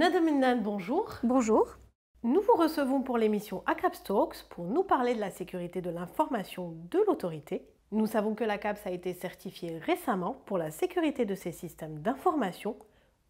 Nadaminan, bonjour. Bonjour. Nous vous recevons pour l'émission ACAPS Talks pour nous parler de la sécurité de l'information de l'autorité. Nous savons que l'ACAPS a été certifiée récemment pour la sécurité de ses systèmes d'information.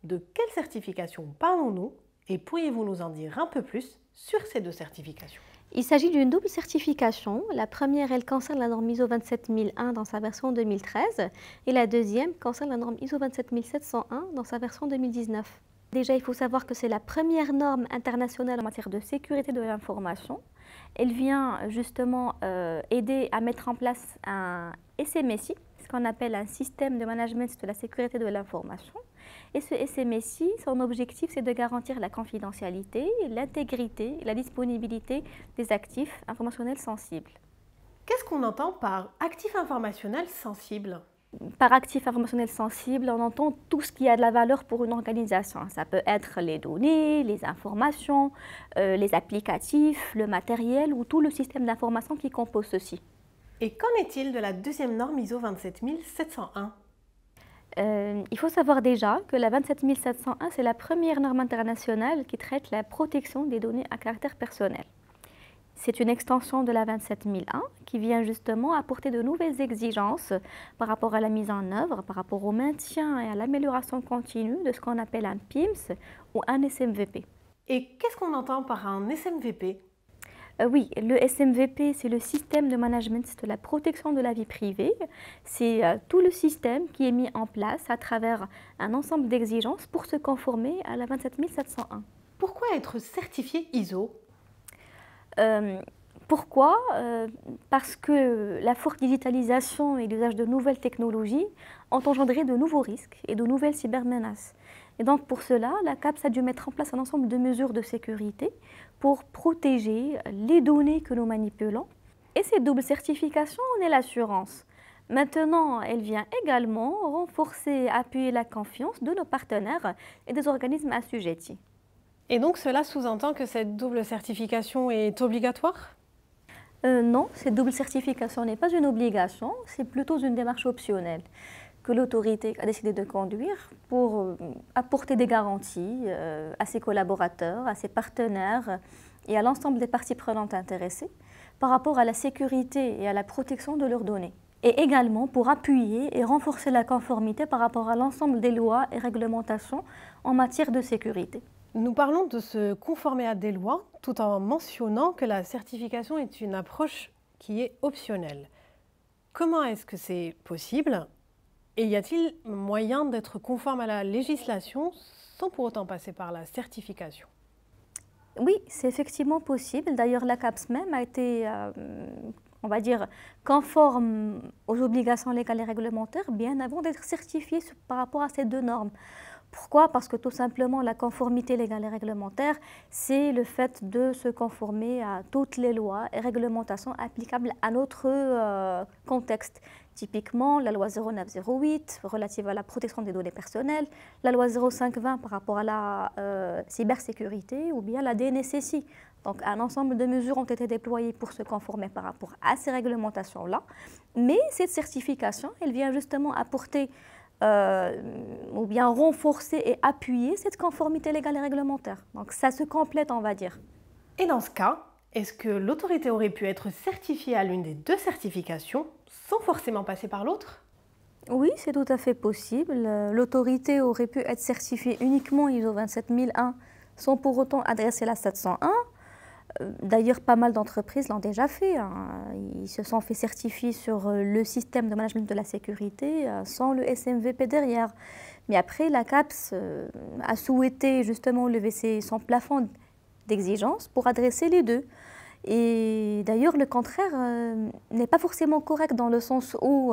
De quelle certification parlons-nous et pourriez-vous nous en dire un peu plus sur ces deux certifications? Il s'agit d'une double certification. La première, elle concerne la norme ISO 27001 dans sa version 2013 et la deuxième concerne la norme ISO 27701 dans sa version 2019. Déjà, il faut savoir que c'est la première norme internationale en matière de sécurité de l'information. Elle vient justement aider à mettre en place un SMSI, ce qu'on appelle un système de management de la sécurité de l'information. Et ce SMSI, son objectif, c'est de garantir la confidentialité, l'intégrité et la disponibilité des actifs informationnels sensibles. Qu'est-ce qu'on entend par actif informationnel sensible? Par actif informationnel sensible, on entend tout ce qui a de la valeur pour une organisation. Ça peut être les données, les informations, les applicatifs, le matériel ou tout le système d'information qui compose ceci. Et qu'en est-il de la deuxième norme ISO 27701? Il faut savoir déjà que la 27701, c'est la première norme internationale qui traite la protection des données à caractère personnel. C'est une extension de la 27001 qui vient justement apporter de nouvelles exigences par rapport à la mise en œuvre, par rapport au maintien et à l'amélioration continue de ce qu'on appelle un PIMS ou un SMVP. Et qu'est-ce qu'on entend par un SMVP? Oui, le SMVP, c'est le système de management de la protection de la vie privée. C'est tout le système qui est mis en place à travers un ensemble d'exigences pour se conformer à la 27701. Pourquoi être certifié ISO? Pourquoi? Parce que la forte digitalisation et l'usage de nouvelles technologies ont engendré de nouveaux risques et de nouvelles cybermenaces. Et donc pour cela, la CAPS a dû mettre en place un ensemble de mesures de sécurité pour protéger les données que nous manipulons. Et cette double certification en est l'assurance. Maintenant, elle vient également renforcer et appuyer la confiance de nos partenaires et des organismes assujettis. Et donc cela sous-entend que cette double certification est obligatoire? Non, cette double certification n'est pas une obligation, c'est plutôt une démarche optionnelle que l'autorité a décidé de conduire pour apporter des garanties à ses collaborateurs, à ses partenaires et à l'ensemble des parties prenantes intéressées par rapport à la sécurité et à la protection de leurs données. Et également pour appuyer et renforcer la conformité par rapport à l'ensemble des lois et réglementations en matière de sécurité. Nous parlons de se conformer à des lois tout en mentionnant que la certification est une approche qui est optionnelle. Comment est-ce que c'est possible? Et y a-t-il moyen d'être conforme à la législation sans pour autant passer par la certification? Oui, c'est effectivement possible. D'ailleurs, la CAPS même a été, on va dire, conforme aux obligations légales et réglementaires bien avant d'être certifiée par rapport à ces deux normes. Pourquoi? Parce que tout simplement, la conformité légale et réglementaire, c'est le fait de se conformer à toutes les lois et réglementations applicables à notre contexte. Typiquement, la loi 0908 relative à la protection des données personnelles, la loi 0520 par rapport à la cybersécurité ou bien la DNSSI. Donc, un ensemble de mesures ont été déployées pour se conformer par rapport à ces réglementations-là. Mais cette certification, elle vient justement apporter ou bien renforcer et appuyer cette conformité légale et réglementaire. Donc ça se complète, on va dire. Et dans ce cas, est-ce que l'autorité aurait pu être certifiée à l'une des deux certifications sans forcément passer par l'autre? Oui, c'est tout à fait possible. L'autorité aurait pu être certifiée uniquement ISO 27001 sans pour autant adresser la 701. D'ailleurs, pas mal d'entreprises l'ont déjà fait. Ils se sont fait certifier sur le système de management de la sécurité sans le SMVP derrière. Mais après, la CAPS a souhaité justement lever son plafond d'exigence pour adresser les deux. Et d'ailleurs, le contraire n'est pas forcément correct dans le sens où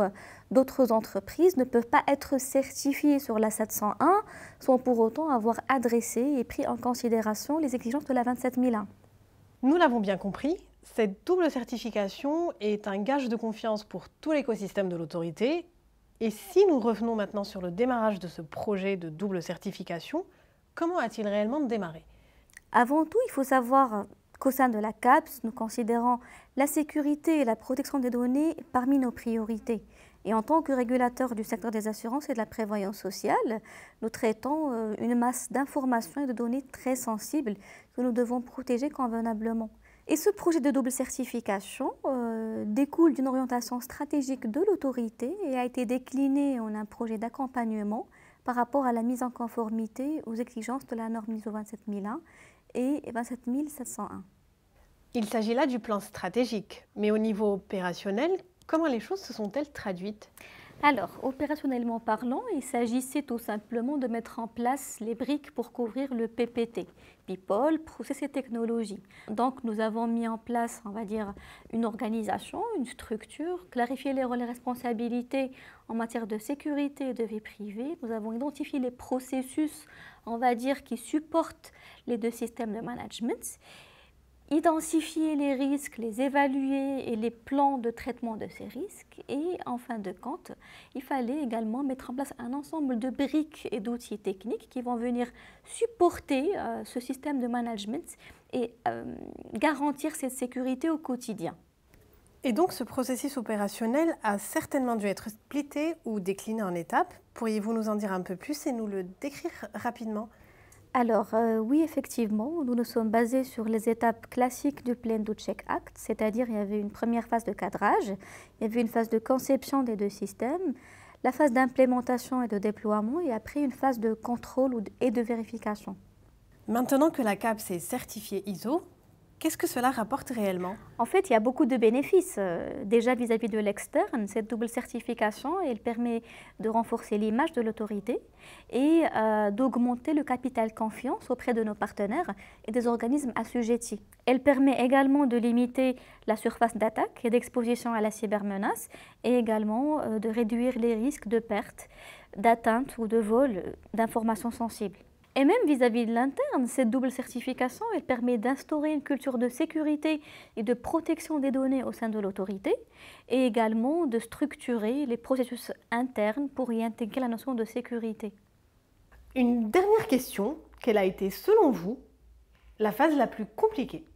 d'autres entreprises ne peuvent pas être certifiées sur la 701 sans pour autant avoir adressé et pris en considération les exigences de la 27001. Nous l'avons bien compris, cette double certification est un gage de confiance pour tout l'écosystème de l'autorité. Et si nous revenons maintenant sur le démarrage de ce projet de double certification, comment a-t-il réellement démarré? Avant tout, il faut savoir qu'au sein de la CAPS, nous considérons la sécurité et la protection des données parmi nos priorités. Et en tant que régulateur du secteur des assurances et de la prévoyance sociale, nous traitons une masse d'informations et de données très sensibles que nous devons protéger convenablement. Et ce projet de double certification découle d'une orientation stratégique de l'autorité et a été décliné en un projet d'accompagnement par rapport à la mise en conformité aux exigences de la norme ISO 27001 et 27701. Il s'agit là du plan stratégique, mais au niveau opérationnel, comment les choses se sont-elles traduites ? Alors, opérationnellement parlant, il s'agissait tout simplement de mettre en place les briques pour couvrir le PPT, People, Process et Technologie. Donc, nous avons mis en place, on va dire, une organisation, une structure, clarifié les rôles et responsabilités en matière de sécurité et de vie privée. Nous avons identifié les processus, on va dire, qui supportent les deux systèmes de management. Identifier les risques, les évaluer et les plans de traitement de ces risques. Et en fin de compte, il fallait également mettre en place un ensemble de briques et d'outils techniques qui vont venir supporter ce système de management et garantir cette sécurité au quotidien. Et donc ce processus opérationnel a certainement dû être splitté ou décliné en étapes. Pourriez-vous nous en dire un peu plus et nous le décrire rapidement ? Alors oui, effectivement, nous nous sommes basés sur les étapes classiques du Plan do Check Act, c'est-à-dire il y avait une première phase de cadrage, il y avait une phase de conception des deux systèmes, la phase d'implémentation et de déploiement et après une phase de contrôle et de vérification. Maintenant que la CAPS est certifiée ISO, qu'est-ce que cela rapporte réellement ? En fait, il y a beaucoup de bénéfices. Déjà vis-à-vis de l'externe, cette double certification, elle permet de renforcer l'image de l'autorité et d'augmenter le capital confiance auprès de nos partenaires et des organismes assujettis. Elle permet également de limiter la surface d'attaque et d'exposition à la cybermenace et également de réduire les risques de perte, d'atteinte ou de vol d'informations sensibles. Et même vis-à-vis de l'interne, cette double certification, elle permet d'instaurer une culture de sécurité et de protection des données au sein de l'autorité et également de structurer les processus internes pour y intégrer la notion de sécurité. Une dernière question, quelle a été selon vous la phase la plus compliquée ?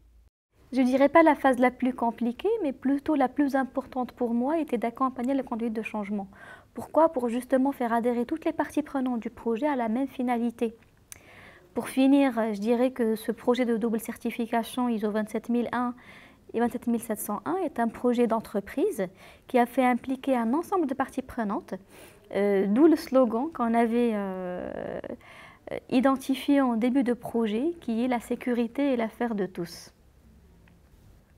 Je ne dirais pas la phase la plus compliquée, mais plutôt la plus importante pour moi était d'accompagner la conduite de changement. Pourquoi ? Pour justement faire adhérer toutes les parties prenantes du projet à la même finalité. Pour finir, je dirais que ce projet de double certification ISO 27001 et 27701 est un projet d'entreprise qui a fait impliquer un ensemble de parties prenantes, d'où le slogan qu'on avait identifié en début de projet, qui est la sécurité est l'affaire de tous.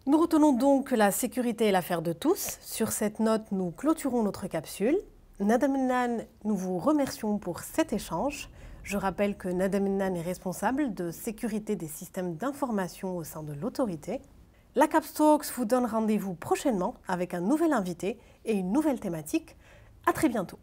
Nous retenons donc que la sécurité est l'affaire de tous. Sur cette note, nous clôturons notre capsule. Nada Mennan, nous vous remercions pour cet échange. Je rappelle que Nada Mennan est responsable de sécurité des systèmes d'information au sein de l'autorité. La CAPS Talks vous donne rendez-vous prochainement avec un nouvel invité et une nouvelle thématique. À très bientôt.